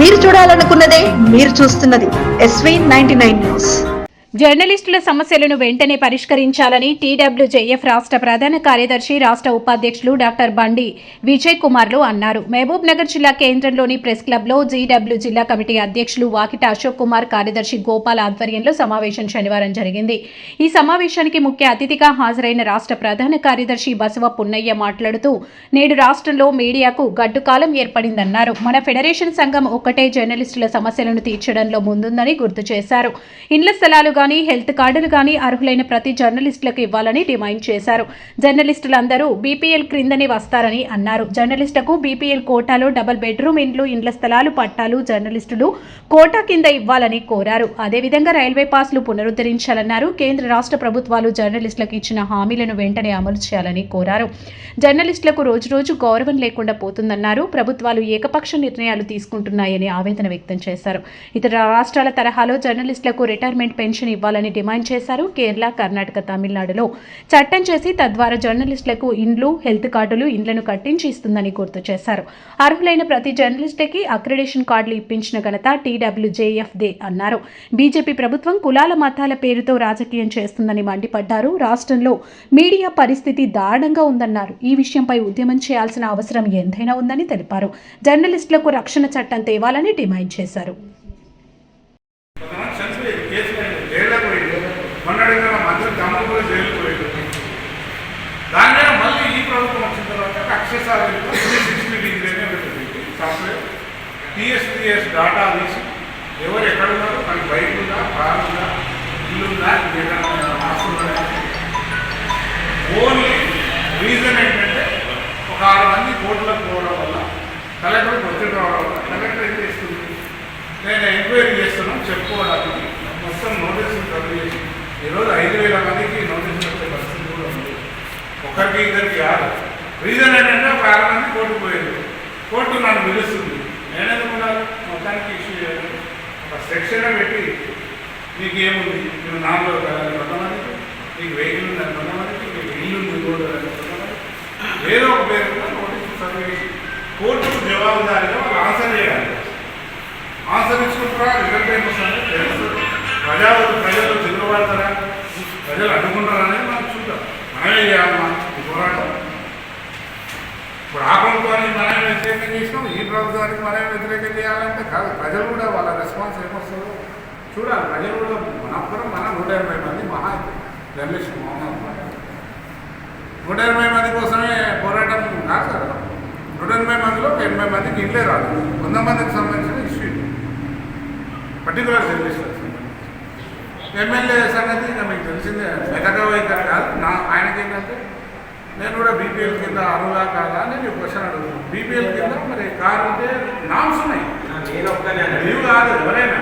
మీరు చూడాలనుకున్నదే మీరు చూస్తున్నది SV99 న్యూస్. జర్నలిస్టుల సమస్యలను వెంటనే పరిష్కరించాలని టీడబ్ల్యూజేఎఫ్ రాష్ట్ర ప్రధాన కార్యదర్శి రాష్ట్ర ఉపాధ్యక్షులు డాక్టర్ బండి విజయ్ కుమార్లు అన్నారు. మహబూబ్ నగర్ జిల్లా కేంద్రంలోని ప్రెస్ క్లబ్లో జీడబ్ల్యూ జిల్లా కమిటీ అధ్యక్షులు వాకిట అశోక్ కుమార్, కార్యదర్శి గోపాల్ ఆధ్వర్యంలో సమావేశం శనివారం జరిగింది. ఈ సమావేశానికి ముఖ్య అతిథిగా హాజరైన రాష్ట్ర ప్రధాన కార్యదర్శి బసవ పున్నయ్య మాట్లాడుతూ, నేడు రాష్ట్రంలో మీడియాకు గడ్డుకాలం ఏర్పడిందన్నారు. మన ఫెడరేషన్ సంఘం ఒక్కటే జర్నలిస్టుల సమస్యలను తీర్చడంలో ముందుందని గుర్తు చేశారు. ఇండ్ల స్థలాలు హెల్త్ కార్డులు గానీ అర్హులైన ప్రతి జర్నలిస్టులకు ఇవ్వాలని డిమాండ్ చేశారు. జర్నలిస్టులందరూ బీపీఎల్ క్రిందనే వస్తారని అన్నారు. జర్నలిస్టులకు బీపీఎల్ కోటాలో డబుల్ బెడ్రూమ్ ఇండ్లు, ఇండ్ల స్థలాలు, పట్టాలు జర్నలిస్టులు కోటా కింద ఇవ్వాలని కోరారు. అదేవిధంగా రైల్వే పాస్లు పునరుద్ధరించాలన్నారు. కేంద్ర రాష్ట్ర ప్రభుత్వాలు జర్నలిస్టులకు ఇచ్చిన హామీలను వెంటనే అమలు చేయాలని కోరారు. జర్నలిస్టులకు రోజురోజు గౌరవం లేకుండా పోతుందన్నారు. ప్రభుత్వాలు ఏకపక్ష నిర్ణయాలు తీసుకుంటున్నాయని ఆవేదన వ్యక్తం చేశారు. ఇతర రాష్ట్రాల తరహాలో జర్నలిస్టులకు రిటైర్మెంట్ పెన్షన్ ఇవ్వాలని డిమాండ్ చేశారు. కేరళ, కర్ణాటక, తమిళనాడులో చట్టం చేసి తద్వారా జర్నలిస్టులకు ఇండ్లు, హెల్త్ కార్డులు, ఇండ్లను కట్టించి ఇస్తుందని గుర్తు చేశారు. అర్హులైన ప్రతి జర్నలిస్టుకి అక్రిడేషన్ కార్డులు ఇప్పించిన ఘనత టీడబ్ల్యూజేఎఫ్ దే అన్నారు. బీజేపీ ప్రభుత్వం కులాల మతాల పేరుతో రాజకీయం చేస్తుందని మండిపడ్డారు. రాష్ట్రంలో మీడియా పరిస్థితి దారుణంగా ఉందన్నారు. ఈ విషయంపై ఉద్యమం చేయాల్సిన అవసరం ఎంతైనా ఉందని తెలిపారు. జర్నలిస్టులకు రక్షణ చట్టం తేవాలని డిమాండ్ చేశారు. దాని మళ్ళీ ఈ ప్రభుత్వం వచ్చిన తర్వాత అక్షసాలకు 360 డిగ్రీ సాఫ్ట్వేర్ TSDS డాటా తీసి ఎవరు ఎక్కడున్నారో మనకి బైక్ ఉందా, కారు ఉందా, ఇల్లు ఉందా, ఆస్తులు ఓన్లీ రీజన్ ఏంటంటే ఒక 6 మంది కోర్టులకు పోవడం వల్ల కలెక్టర్ ఒత్తిడి రావడం వల్ల కలెక్టర్ ఏం చేస్తుంది, నేను ఎంక్వైరీ చేస్తున్నాను చెప్పుకోవడానికి మొత్తం నోటీసులు రద్దు చేసి ఈరోజు 5,000 మందికి నోటీసులు వచ్చే పరిస్థితి కూడా ఉంది. ఒకరికి ఇద్దరికి కాదు. రీజన్ ఏంటంటే ఒక 6 మంది కోర్టుకు పోయింది. కోర్టు నన్ను పిలుస్తుంది, నేనెందుకున్నాను మొత్తానికి ఇష్యూ చేయాలి. ఒక సెక్షన్ పెట్టి నీకు ఏముంది, నువ్వు నాలుగు కొంతమందికి, నీకు వెహికల్ ఉందని కొంతమందికి, నీకు ఇల్లు ఉంది రోడ్డు అని కొంతమంది, ఏదో ఒక పేరు నోటీసులు సర్వ్ చేసి కోర్టుకు జవాబుదారిగా వాళ్ళు ఆన్సర్ చేయాలి. ఆన్సర్ ఇచ్చుకుంటారా, రిజల్ట్ ఏమొస్తుందని తెలుస్తుంది. ప్రజలు తిరుగుబడతారా, ప్రజలు అడ్డుకుంటారా అనేది మనం చూద్దాం. మనమే చేయాలమ్మా ఈ పోరాటం. ఇప్పుడు ఆ ప్రభుత్వానికి మనమే వ్యతిరేకం చేసినాం, ఈ ప్రభుత్వానికి మనమే వ్యతిరేకం చేయాలంటే కాదు. ప్రజలు కూడా వాళ్ళ రెస్పాన్స్ ఏమొస్తుందో చూడాలి. ప్రజలు కూడా మనప్పురం మన 180 మంది మహా జర్నలిస్ట్ మౌనం 180 మంది కోసమే పోరాటం కాదు కదా. 180 మందిలో 80 మందికి ఇళ్ళే రాదు. 100 మందికి సంబంధించిన ఇష్యూ పర్టికులర్ జర్నలిస్టులకు ఎమ్మెల్యే సంగతి ఇంకా మీకు తెలిసిందే. మెతక వైఖరి కాదు. ఆయనకి ఏంటంటే నేను కూడా బీపీఎల్ కింద అర్హులా కాదా అని నేను క్వశ్చన్ అడుగుతున్నాను. బీపీఎల్ కింద మరి కారు ఉంటే నామ్స్ ఉన్నాయి, నీవు కాదు ఎవరైనా.